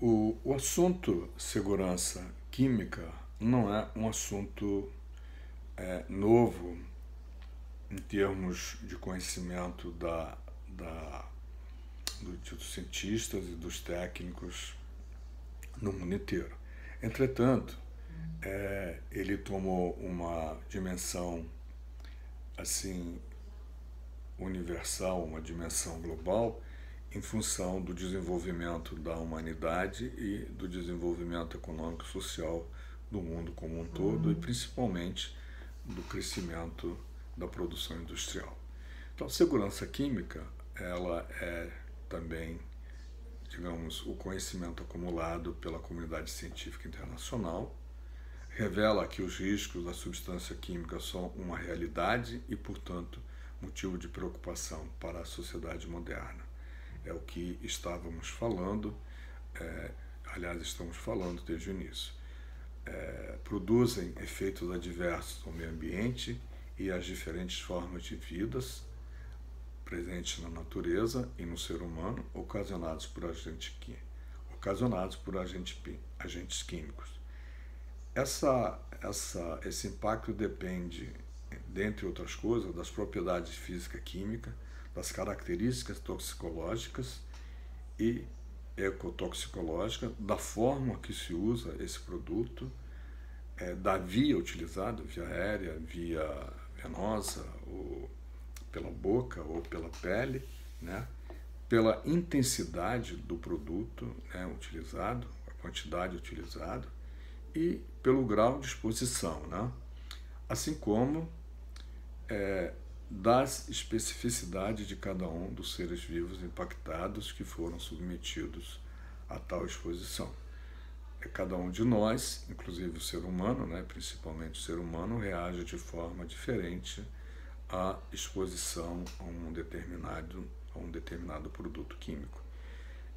O assunto segurança química não é um assunto novo em termos de conhecimento dos cientistas e dos técnicos no mundo inteiro. Entretanto, ele tomou uma dimensão assim universal, uma dimensão global, em função do desenvolvimento da humanidade e do desenvolvimento econômico e social do mundo como um todo, e principalmente do crescimento da produção industrial. Então, a segurança química, ela é também, digamos, o conhecimento acumulado pela comunidade científica internacional, revela que os riscos da substância química são uma realidade e, portanto, motivo de preocupação para a sociedade moderna. É o que estávamos falando, aliás, estamos falando desde o início. Produzem efeitos adversos ao meio ambiente e às diferentes formas de vidas presentes na natureza e no ser humano, ocasionados por agentes químicos. Esse impacto depende, dentre outras coisas, das propriedades física-química, das características toxicológicas e ecotoxicológicas, da forma que se usa esse produto, da via utilizada, via aérea, via venosa, ou pela boca ou pela pele, né? Pela intensidade do produto, né, utilizado, a quantidade utilizada, e pelo grau de exposição, né? Assim como das especificidades de cada um dos seres vivos impactados que foram submetidos a tal exposição. Cada um de nós, inclusive o ser humano, né, principalmente o ser humano, reage de forma diferente à exposição a um determinado produto químico.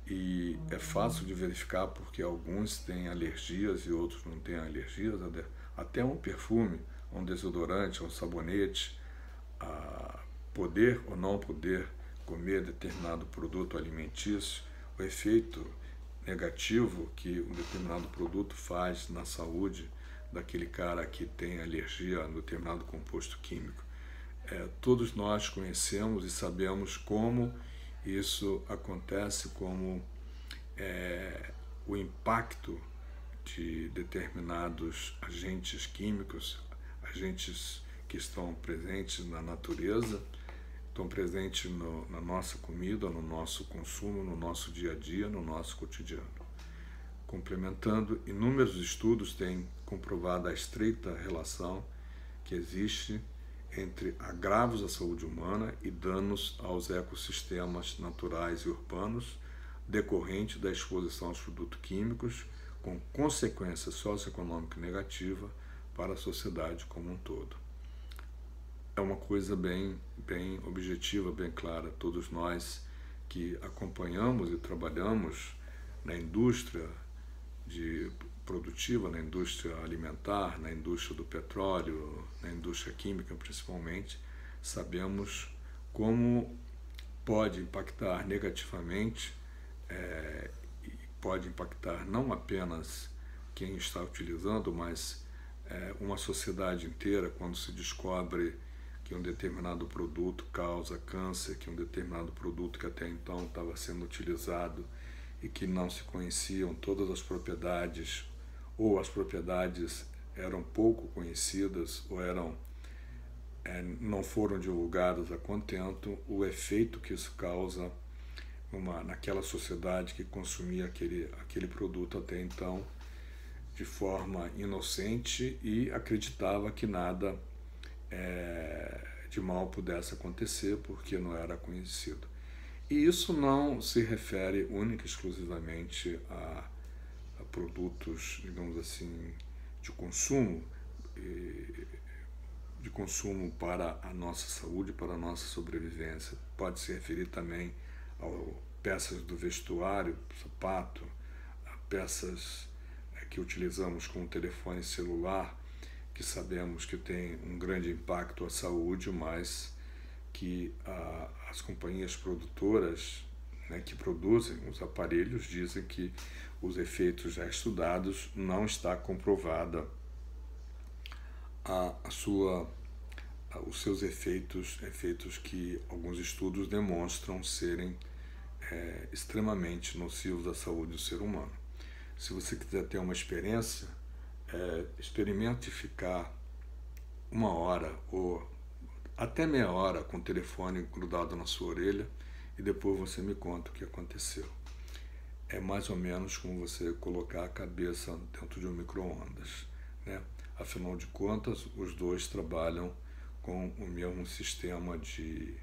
E é fácil de verificar porque alguns têm alergias e outros não têm alergias, até um perfume, um desodorante, um sabonete, a poder ou não poder comer determinado produto alimentício, o efeito negativo que um determinado produto faz na saúde daquele cara que tem alergia a um determinado composto químico. Todos nós conhecemos e sabemos como isso acontece, como o impacto de determinados agentes químicos, agentes que estão presentes na natureza, estão presentes na nossa comida, no nosso consumo, no nosso dia a dia, no nosso cotidiano. Complementando, inúmeros estudos têm comprovado a estreita relação que existe entre agravos à saúde humana e danos aos ecossistemas naturais e urbanos decorrente da exposição aos produtos químicos, com consequência socioeconômica negativa para a sociedade como um todo. É uma coisa bem objetiva, bem clara. Todos nós que acompanhamos e trabalhamos na indústria produtiva, na indústria alimentar, na indústria do petróleo, na indústria química principalmente, sabemos como pode impactar negativamente, pode impactar não apenas quem está utilizando, mas uma sociedade inteira quando se descobre que um determinado produto causa câncer, que um determinado produto que até então estava sendo utilizado e que não se conheciam todas as propriedades, ou as propriedades eram pouco conhecidas, ou não foram divulgadas a contento, o efeito que isso causa naquela sociedade que consumia aquele produto até então de forma inocente e acreditava que nada de mal pudesse acontecer porque não era conhecido. E isso não se refere única e exclusivamente a produtos, digamos assim, de consumo para a nossa saúde, para a nossa sobrevivência. Pode se referir também a peças do vestuário, sapato, a peças que utilizamos com o telefone celular, que sabemos que tem um grande impacto à saúde, mas que as companhias produtoras, né, que produzem os aparelhos dizem que os efeitos já estudados não está comprovada os seus efeitos que alguns estudos demonstram serem extremamente nocivos à saúde do ser humano. Se você quiser ter uma experiência, experimente ficar 1 hora ou até meia hora com o telefone grudado na sua orelha e depois você me conta o que aconteceu. É mais ou menos como você colocar a cabeça dentro de um micro-ondas, né? Afinal de contas, os dois trabalham com o mesmo sistema de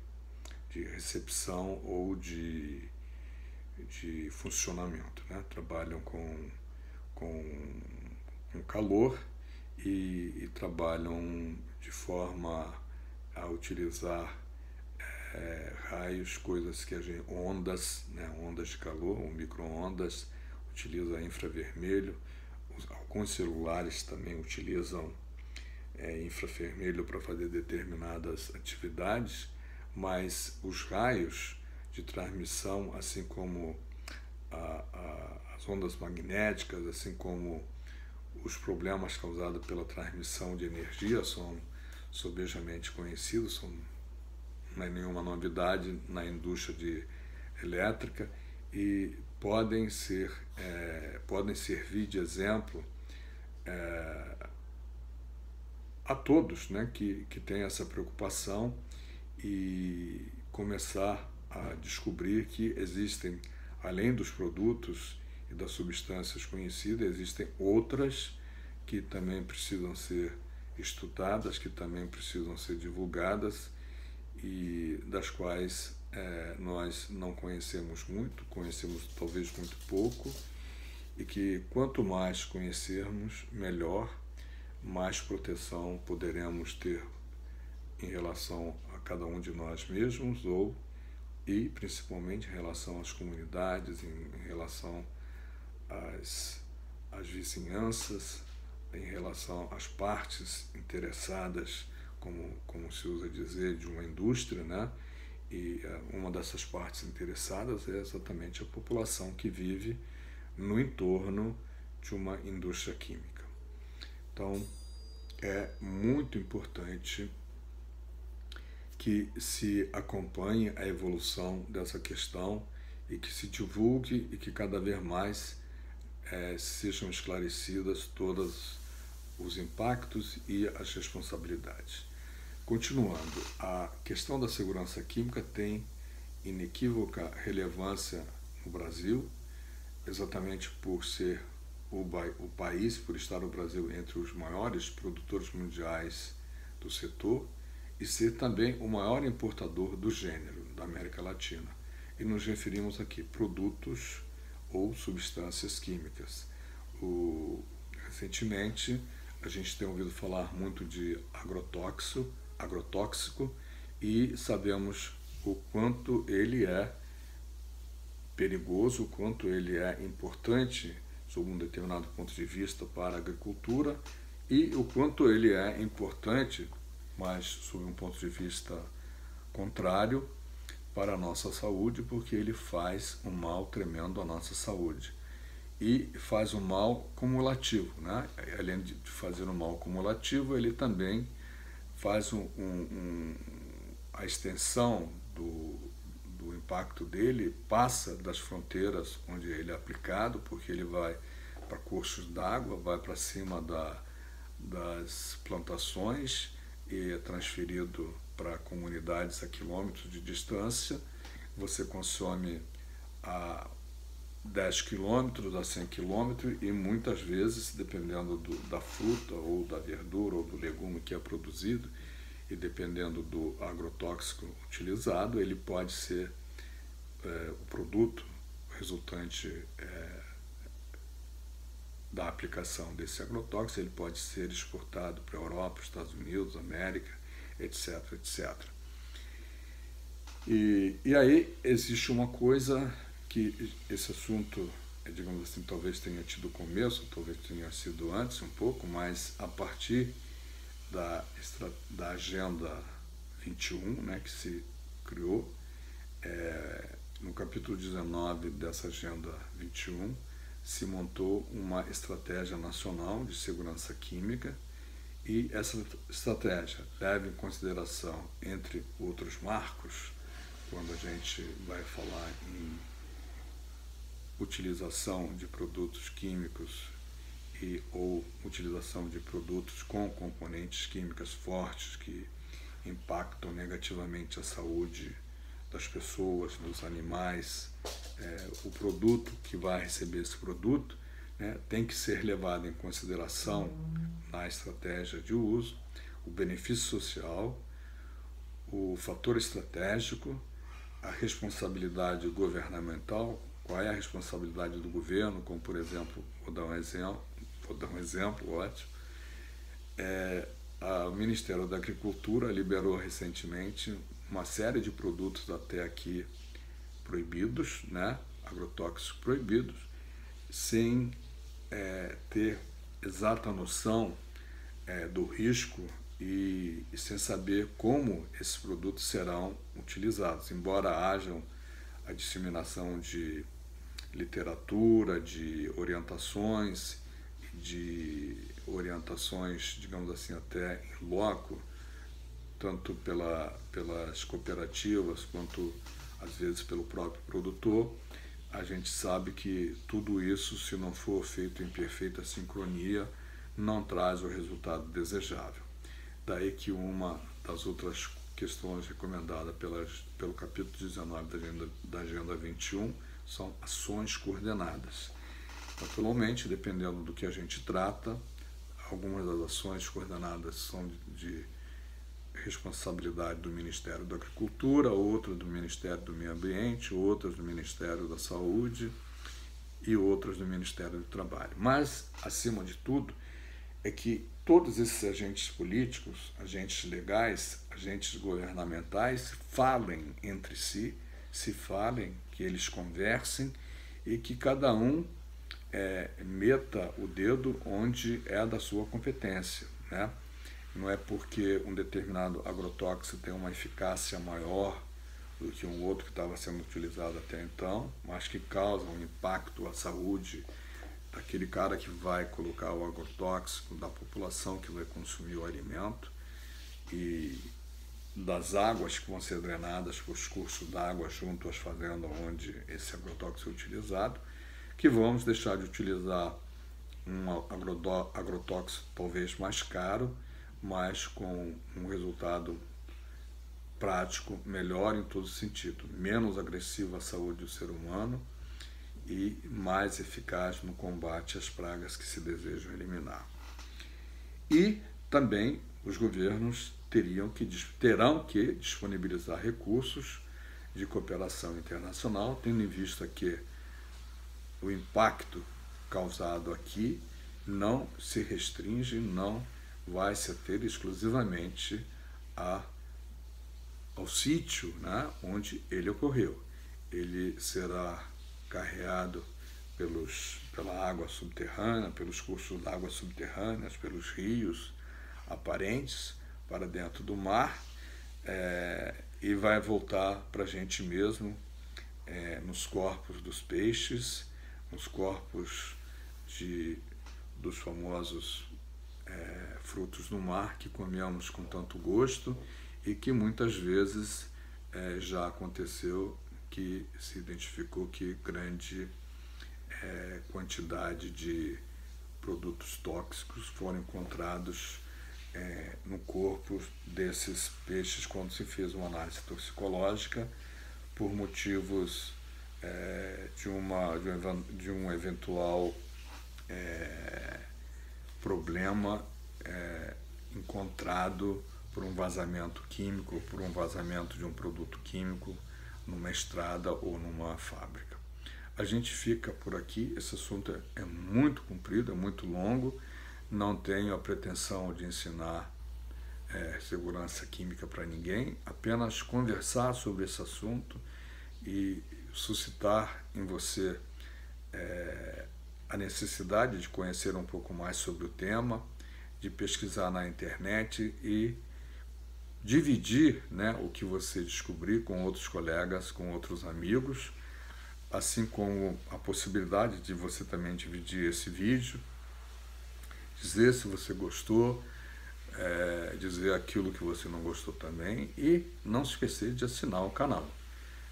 recepção ou de funcionamento, né? Trabalham com calor e trabalham de forma a utilizar raios, coisas que a gente, ondas, né? Ondas de calor, ou micro-ondas, utiliza infravermelho. Alguns celulares também utilizam infravermelho para fazer determinadas atividades, mas os raios de transmissão, assim como as ondas magnéticas, assim como os problemas causados pela transmissão de energia são sobejamente conhecidos, não é nenhuma novidade na indústria elétrica e podem servir de exemplo a todos, né, que têm essa preocupação e começar a descobrir que existem, além dos produtos e das substâncias conhecidas, existem outras que também precisam ser estudadas, que também precisam ser divulgadas e das quais nós não conhecemos muito, conhecemos talvez muito pouco, e que quanto mais conhecermos, melhor, mais proteção poderemos ter em relação a cada um de nós mesmos e principalmente em relação às comunidades, em relação às vizinhanças, em relação às partes interessadas, como se usa dizer, de uma indústria, né? E uma dessas partes interessadas é exatamente a população que vive no entorno de uma indústria química. Então, é muito importante que se acompanhe a evolução dessa questão e que se divulgue e que cada vez mais sejam esclarecidas todos os impactos e as responsabilidades. Continuando, a questão da segurança química tem inequívoca relevância no Brasil, exatamente por ser o país, por estar o Brasil entre os maiores produtores mundiais do setor e ser também o maior importador do gênero da América Latina. E nos referimos aqui produtos ou substâncias químicas. Recentemente, a gente tem ouvido falar muito de agrotóxico e sabemos o quanto ele é perigoso, o quanto ele é importante sob um determinado ponto de vista para a agricultura e o quanto ele é importante, mas sob um ponto de vista contrário, para a nossa saúde, porque ele faz um mal tremendo à nossa saúde. E faz um mal cumulativo, né? Além de fazer um mal cumulativo, ele também faz a extensão do impacto dele, passa das fronteiras onde ele é aplicado, porque ele vai para cursos d'água, vai para cima das plantações e é transferido para comunidades a quilômetros de distância. Você consome a 10 quilômetros a 100 quilômetros e muitas vezes, dependendo da fruta ou da verdura ou do legume que é produzido e dependendo do agrotóxico utilizado, ele pode ser o produto resultante da aplicação desse agrotóxico, ele pode ser exportado para a Europa, Estados Unidos, América, etc, etc. E aí existe uma coisa que esse assunto, digamos assim, talvez tenha tido começo, talvez tenha sido antes um pouco, mas a partir da Agenda 21, né, que se criou, no capítulo 19 dessa Agenda 21, se montou uma estratégia nacional de segurança química, e essa estratégia leva em consideração, entre outros marcos, quando a gente vai falar em utilização de produtos químicos ou utilização de produtos com componentes químicas fortes que impactam negativamente a saúde das pessoas, dos animais, o produto que vai receber esse produto, né, tem que ser levado em consideração na estratégia de uso, o benefício social, o fator estratégico, a responsabilidade governamental, qual é a responsabilidade do governo, como por exemplo, vou dar um exemplo ótimo, o Ministério da Agricultura liberou recentemente uma série de produtos até aqui proibidos, né, agrotóxicos proibidos, sem ter exata noção do risco e sem saber como esses produtos serão utilizados, embora hajam a disseminação de literatura, de orientações, digamos assim, até em loco, tanto pelas cooperativas quanto às vezes pelo próprio produtor. A gente sabe que tudo isso, se não for feito em perfeita sincronia, não traz o resultado desejável. Daí que uma das outras questões recomendadas pelo capítulo 19 da Agenda 21 são ações coordenadas. Naturalmente, dependendo do que a gente trata, algumas das ações coordenadas são de responsabilidade do Ministério da Agricultura, outras do Ministério do Meio Ambiente, outras do Ministério da Saúde e outras do Ministério do Trabalho. Mas, acima de tudo, é que todos esses agentes políticos, agentes legais, agentes governamentais falem entre si, se falem, que eles conversem e que cada um meta o dedo onde é da sua competência, né? Não é porque um determinado agrotóxico tem uma eficácia maior do que um outro que estava sendo utilizado até então, mas que causa um impacto à saúde daquele cara que vai colocar o agrotóxico, da população que vai consumir o alimento e das águas que vão ser drenadas para os cursos d'água junto às fazendas onde esse agrotóxico é utilizado, que vamos deixar de utilizar um agrotóxico talvez mais caro, mas com um resultado prático melhor em todo sentido, menos agressivo à saúde do ser humano e mais eficaz no combate às pragas que se desejam eliminar. E também os governos terão que disponibilizar recursos de cooperação internacional, tendo em vista que o impacto causado aqui não se restringe, não vai se ater exclusivamente ao sítio, né, onde ele ocorreu. Ele será carreado pela água subterrânea, pelos cursos d'água subterrâneas, pelos rios aparentes para dentro do mar, e vai voltar para a gente mesmo nos corpos dos peixes, nos corpos dos famosos frutos do mar que comemos com tanto gosto e que muitas vezes já aconteceu que se identificou que grande quantidade de produtos tóxicos foram encontrados no corpo desses peixes quando se fez uma análise toxicológica por motivos de um eventual problema encontrado por um vazamento químico, por um vazamento de um produto químico numa estrada ou numa fábrica. A gente fica por aqui, esse assunto é muito comprido, é muito longo, não tenho a pretensão de ensinar segurança química para ninguém, apenas conversar sobre esse assunto e suscitar em você a necessidade de conhecer um pouco mais sobre o tema, de pesquisar na internet e dividir, né, o que você descobrir com outros colegas, com outros amigos, assim como a possibilidade de você também dividir esse vídeo, dizer se você gostou, dizer aquilo que você não gostou também, e não se esquecer de assinar o canal.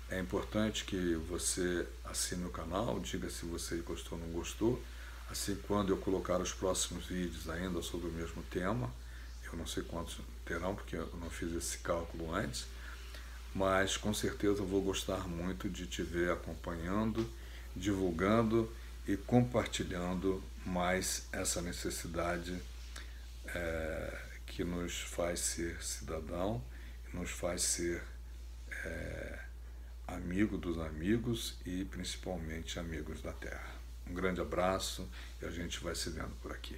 É importante que você assine o canal, diga se você gostou ou não gostou, assim quando eu colocar os próximos vídeos ainda sobre o mesmo tema, eu não sei quantos terão, porque eu não fiz esse cálculo antes, mas com certeza eu vou gostar muito de te ver acompanhando, divulgando e compartilhando mais essa necessidade que nos faz ser cidadão, nos faz ser amigo dos amigos e principalmente amigos da terra. Um grande abraço e a gente vai se vendo por aqui.